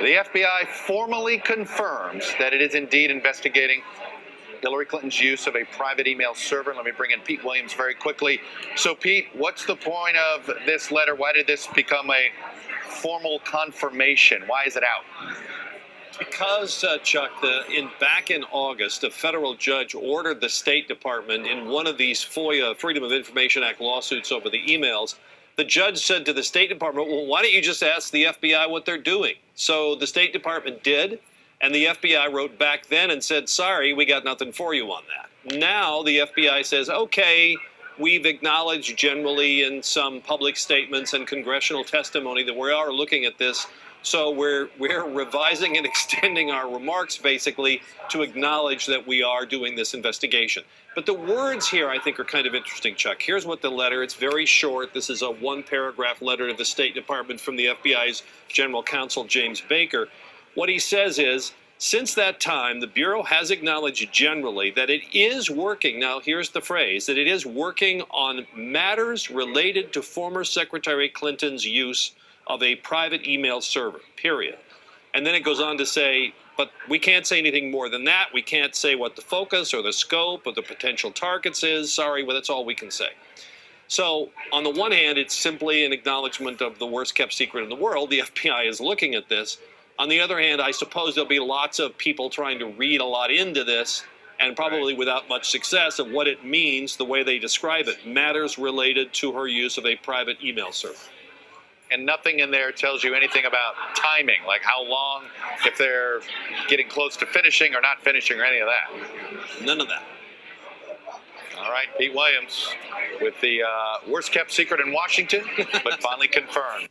The FBI formally confirms that it is indeed investigating Hillary Clinton's use of a private email server. Let me bring in Pete Williams very quickly. So, Pete, what's the point of this letter? Why did this become a formal confirmation? Why is it out? Because, Chuck, back in August, a federal judge ordered the State Department in one of these FOIA, Freedom of Information Act lawsuits over the emails. The judge said to the State Department, well, why don't you just ask the FBI what they're doing? So the State Department did, and the FBI wrote back then and said, sorry, we got nothing for you on that. Now the FBI says, okay, we've acknowledged generally in some public statements and congressional testimony that we are looking at this. So we're revising and extending our remarks, basically, to acknowledge that we are doing this investigation. But the words here, I think, are kind of interesting, Chuck. Here's what the letter, it's very short. This is a one-paragraph letter to the State Department from the FBI's General Counsel, James Baker. What he says is, since that time, the Bureau has acknowledged generally that it is working, now here's the phrase, that it is working on matters related to former Secretary Clinton's use of a private email server, period. And then it goes on to say, but we can't say anything more than that. We can't say what the focus or the scope or the potential targets is. Sorry, well, that's all we can say. So on the one hand, it's simply an acknowledgement of the worst kept secret in the world. The FBI is looking at this. On the other hand, I suppose there'll be lots of people trying to read a lot into this, and probably without much success, of what it means, the way they describe it, matters related to her use of a private email server. And nothing in there tells you anything about timing, like how long, if they're getting close to finishing or not finishing or any of that. None of that. All right, Pete Williams with the worst kept secret in Washington, but finally confirmed.